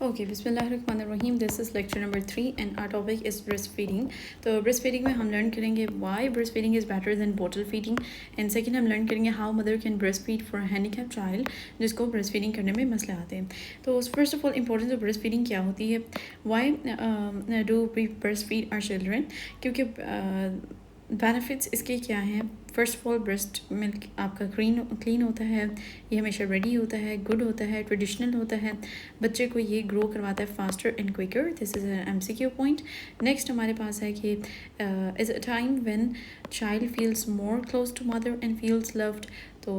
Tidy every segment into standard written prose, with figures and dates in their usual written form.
Okay, बिस्मिल्लाहिर्रहमानिर्रहीम। This is lecture number 3 and our topic is breast feeding. तो breast feeding में हम learn करेंगे why breast feeding is better than bottle feeding, and second हम learn करेंगे how mother can breast feed for handicap child जिसको breast feeding करने में मसले आते हैं। तो first of all importance of breast feeding क्या होती है, why do we breast feed our children, क्योंकि बेनिफिट्स इसके क्या हैं। First of all, breast milk आपका क्लीन होता है, ये हमेशा रेडी होता है, गुड होता है, ट्रेडिशनल होता है, बच्चे को ये ग्रो करवाता है faster and quicker. This is an MCQ point. Next हमारे पास है कि is a time when child feels more close to mother and feels loved. तो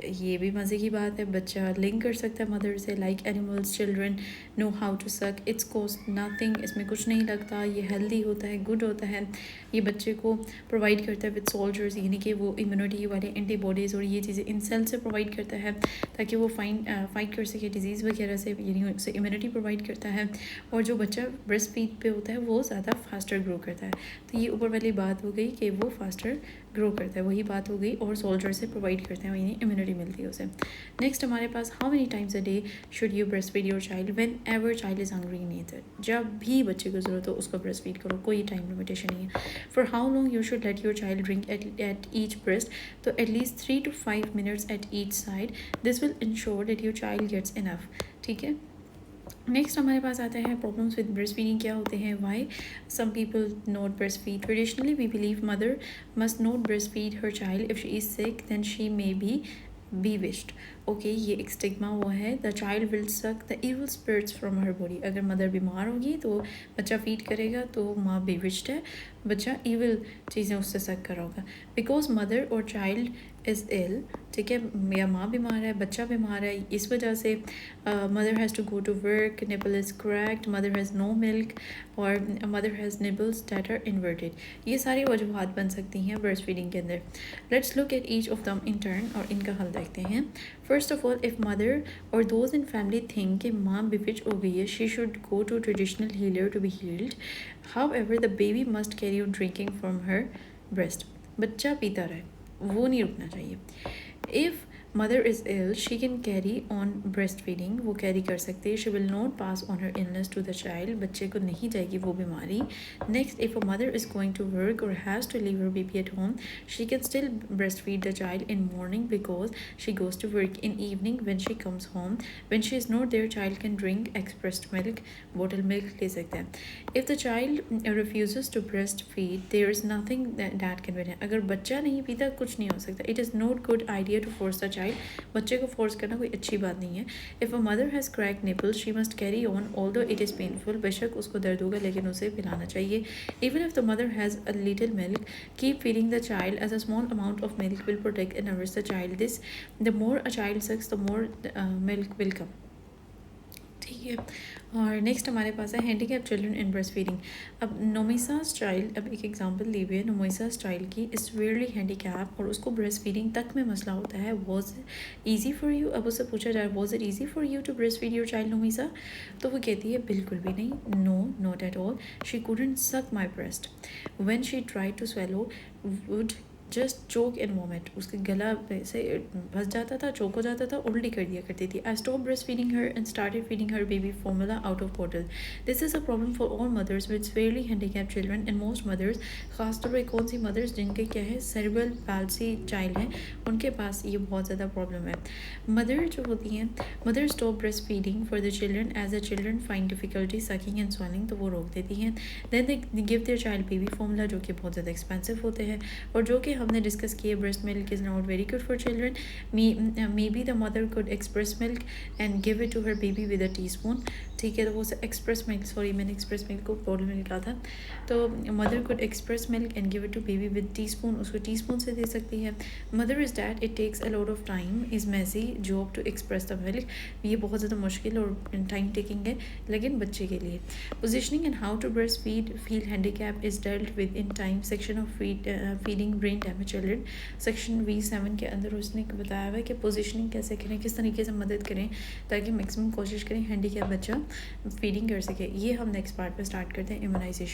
ये भी मज़े की बात है, बच्चा लिंक कर सकता है मदर से, like animals children know how to suck, it's cost nothing, इसमें कुछ नहीं लगता, ये हेल्दी होता है, गुड होता है, ये बच्चे को प्रोवाइड करता है विद सोल्जर्स, यानी कि वो इम्यूनिटी वाले एंटीबॉडीज़ और ये चीज़ें इन सेल से प्रोवाइड करता है ताकि वो फाइट कर सके डिजीज़ वगैरह से, यानी उसे इम्यूनिटी प्रोवाइड करता है। और जो बच्चा ब्रेस्ट फीड पे होता है वो ज़्यादा फास्टर ग्रो करता है। तो ये ऊपर वाली बात हो गई कि वो फास्टर ग्रो करता है, वही बात हो गई, और सोल्जर से प्रोवाइड करते हैं, यानी इम्यूनिटी मिलती है उसे। नेक्स्ट हमारे पास, how many times a day should you breast feed your child whenever child is hungry needed. जब भी बच्चे को ज़रूरत हो उसको ब्रेस्ट फीड करो, कोई टाइम लिमिटेशन नहीं है। For how long you should let your child drink at each breast, तो at least 3 to 5 minutes at each side, this will ensure that your child gets enough. ठीक है। नेक्स्ट हमारे पास आता है प्रॉब्लम्स विद ब्रेस्ट फीडिंग क्या होते हैं, why some people not breast feed. Traditionally we believe mother must not breast feed her child, if she is sick then she may be wished. Okay, ये एक stigma वो है, the child will suck the evil spirits from her body. अगर mother बीमार होगी तो बच्चा feed करेगा तो माँ बेविश्ड है, बच्चा इविल चीज़ें उससे सक कर होगा, बिकॉज मदर और चाइल्ड इज़ इल। ठीक है, या माँ बीमार है, बच्चा बीमार है, इस वजह से mother has to go to work, nipple is cracked, mother has no milk, और mother has nipples that are inverted. ये सारी वजूहत बन सकती हैं ब्रेस्ट फीडिंग के अंदर। Let's look at each of them in turn और इनका हल देखते हैं। First of all, if mother और दोज इन फैमिली थिंक कि माँ बेविच हो गई है, she should go to traditional healer to be healed. However the baby must carry on drinking from her breast. बच्चा पीता रहे, वो नहीं रुकना चाहिए। If mother is ill, she can carry on breast feeding, वो कैरी कर सकते हैं। She will not pass on her illness to the child, बच्चे को नहीं जाएगी वो बीमारी। Next, if a mother is going to work और has to leave her baby at home, she can still breast feed the child in morning because she goes to work in evening when she comes home. When she is not there, child can drink expressed milk, bottle milk ले सकते हैं। If the child refuse to breast feed, there is nothing that can be done. अगर बच्चा नहीं पीता कुछ नहीं हो सकता। It is not good idea to force the child, बच्चे को फोर्स करना कोई अच्छी बात नहीं है। If a mother has crack nipple, she must carry on although it is painful, बेशक उसको दर्द होगा लेकिन उसे पिलाना चाहिए। Even if the mother has a little milk, keep feeding the child as a small amount of milk will protect and nourish the child. This the more a child sucks the more milk will come. ठीक है। और next हमारे पास है handicap children in breast feeding. अब Nomisa's child, अब एक example ली हुई है नोमिसा's चाइल्ड की, इज़ सीवियरली हैंडीकैप और उसको ब्रेस्ट फीडिंग तक में मसला होता है। वॉज ईजी फॉर यू, अब उससे पूछा जाए was it easy for you to breast feed your child Nomisa, तो वो कहती है बिल्कुल भी नहीं, no not at all. She couldn't suck my breast when she try to swallow, would just choke in vomit, उसके गला से फंस जाता था, चोक हो जाता था, उल्टी कर दिया करती थी। I stop breast feeding her and started feeding her baby formula out of bottle. This is a problem for all mothers with severely handicap children and most mothers. खासतौर पर कौन सी मदर्स जिनके क्या है सेरेब्रल पैल्सी चाइल्ड है, उनके पास ये बहुत ज़्यादा प्रॉब्लम है। मदर जो होती हैं, mother stop breast feeding for the children as the children find difficulty sucking and swelling, तो वो रोक देती हैं। Then they give their child baby formula, जो कि बहुत ज़्यादा एक्सपेंसिव होते हैं और जो कि हमने डिस्कस किए breast milk is not very good for children. May be the mother could express milk and give it to her baby with a teaspoon. ठीक है, तो वो एक्सप्रेस मिल्क, सॉरी मैंने एक्सप्रेस मिल्क को बॉटल में निकला था, तो mother could express milk and give it to baby with teaspoon, उसको टीस्पून से दे सकती है। Mother is that it takes a lot of time, is messy job to express the milk, ये बहुत ज़्यादा मुश्किल और टाइम टेकिंग है लेकिन बच्चे के लिए। Positioning and how to breast feel handicap is dealt with in time section of feeding brain damage children. Section V7 के अंदर उसने बताया हुआ है कि पोजीशनिंग कैसे करें, किस तरीके से मदद करें ताकि मैक्सिमम कोशिश करें हैंडीकैप बच्चा फीडिंग कर सके। ये हम नेक्स्ट पार्ट पे स्टार्ट करते हैं, इम्यूनाइजेशन।